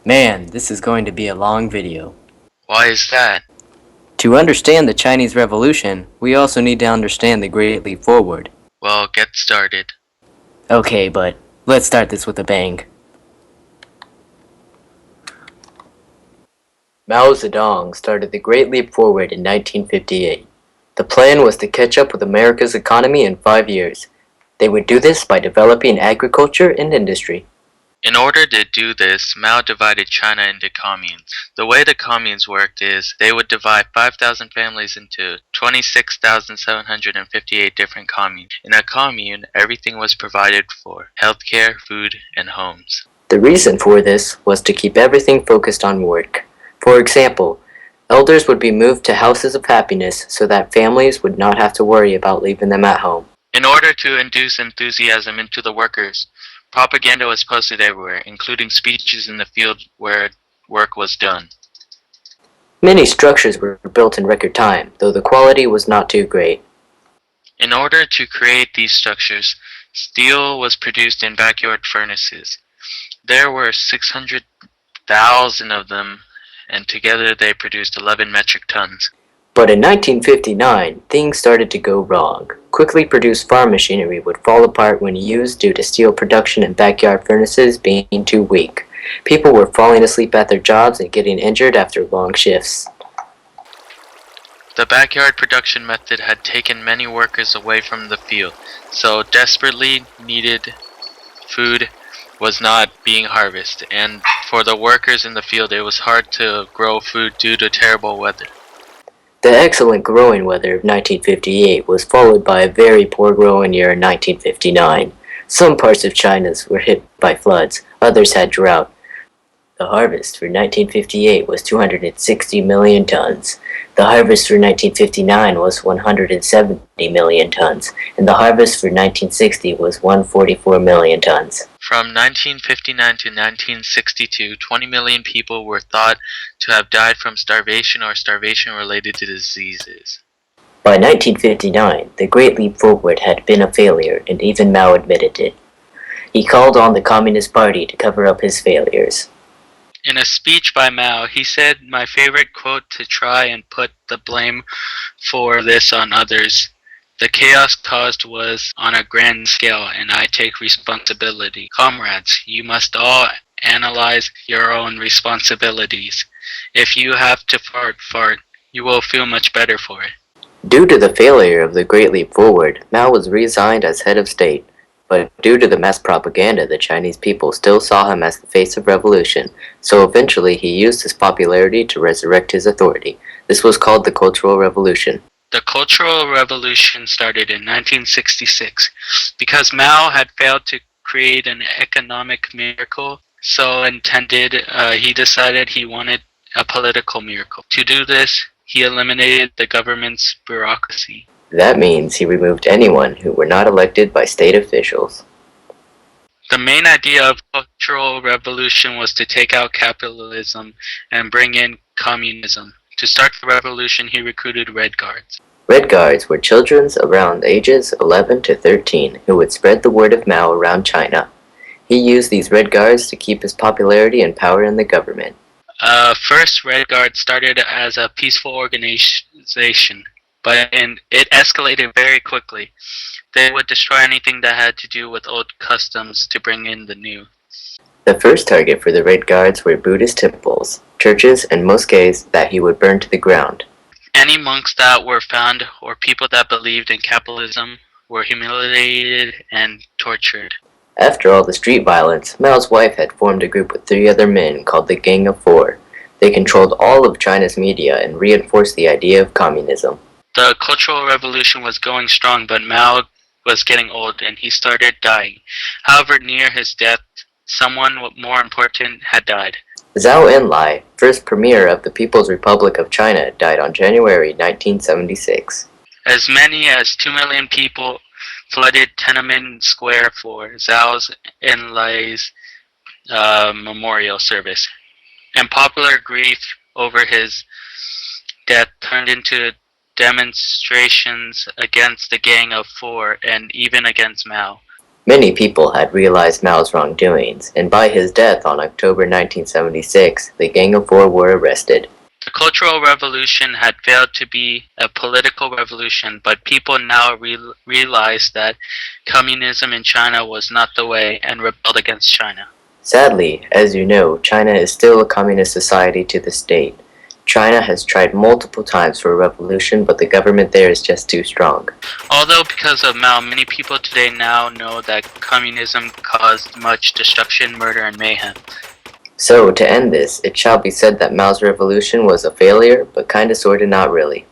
Man, this is going to be a long video. Why is that? To understand the Chinese Revolution, we also need to understand the Great Leap Forward. Well, get started. Okay, but let's start this with a bang. Mao Zedong started the Great Leap Forward in 1958. The plan was to catch up with America's economy in 5 years. They would do this by developing agriculture and industry. In order to do this, Mao divided China into communes. The way the communes worked is they would divide 5,000 families into 26,758 different communes. In a commune, everything was provided for: healthcare, food, and homes. The reason for this was to keep everything focused on work. For example, elders would be moved to houses of happiness so that families would not have to worry about leaving them at home. In order to induce enthusiasm into the workers, propaganda was posted everywhere, including speeches in the field where work was done. Many structures were built in record time, though the quality was not too great. In order to create these structures, steel was produced in backyard furnaces. There were 600,000 of them, and together they produced 11 metric tons. But in 1959, things started to go wrong. Quickly produced farm machinery would fall apart when used due to steel production and backyard furnaces being too weak. People were falling asleep at their jobs and getting injured after long shifts. The backyard production method had taken many workers away from the field, so desperately needed food was not being harvested, and for the workers in the field it was hard to grow food due to terrible weather. The excellent growing weather of 1958 was followed by a very poor growing year in 1959. Some parts of China were hit by floods, others had drought. The harvest for 1958 was 260 million tons. The harvest for 1959 was 170 million tons, and the harvest for 1960 was 144 million tons. From 1959 to 1962, 20 million people were thought to have died from starvation or starvation-related diseases. By 1959, the Great Leap Forward had been a failure, and even Mao admitted it. He called on the Communist Party to cover up his failures. In a speech by Mao, he said, "My favorite quote to try and put the blame for this on others. The chaos caused was on a grand scale, and I take responsibility. Comrades, you must all analyze your own responsibilities. If you have to fart, you will feel much better for it." Due to the failure of the Great Leap Forward, Mao was resigned as head of state. But due to the mass propaganda, the Chinese people still saw him as the face of revolution, so eventually he used his popularity to resurrect his authority. This was called the Cultural Revolution. The Cultural Revolution started in 1966 because Mao had failed to create an economic miracle, so he decided he wanted a political miracle. To do this, he eliminated the government's bureaucracy. That means he removed anyone who were not elected by state officials. The main idea of Cultural Revolution was to take out capitalism and bring in communism. To start the revolution, he recruited Red Guards. Red Guards were children around ages 11 to 13 who would spread the word of Mao around China. He used these Red Guards to keep his popularity and power in the government. First, Red Guard started as a peaceful organization, but it escalated very quickly. They would destroy anything that had to do with old customs to bring in the new. The first target for the Red Guards were Buddhist temples, churches, and mosques that he would burn to the ground. Any monks that were found or people that believed in capitalism were humiliated and tortured. After all the street violence, Mao's wife had formed a group with 3 other men called the Gang of Four. They controlled all of China's media and reinforced the idea of communism. The Cultural Revolution was going strong, but Mao was getting old and he started dying. However, near his death, someone more important had died. Zhou Enlai, first premier of the People's Republic of China, died on January 1976. As many as 2 million people flooded Tiananmen Square for Zhou Enlai's memorial service, and popular grief over his death turned into demonstrations against the Gang of Four and even against Mao. Many people had realized Mao's wrongdoings, and by his death on October 1976, the Gang of Four were arrested. The Cultural Revolution had failed to be a political revolution, but people now realized that communism in China was not the way and rebelled against China. Sadly, as you know, China is still a communist society to this date. China has tried multiple times for a revolution, but the government there is just too strong. Although because of Mao, many people today now know that communism caused much destruction, murder, and mayhem. So, to end this, it shall be said that Mao's revolution was a failure, but kinda sorta not really.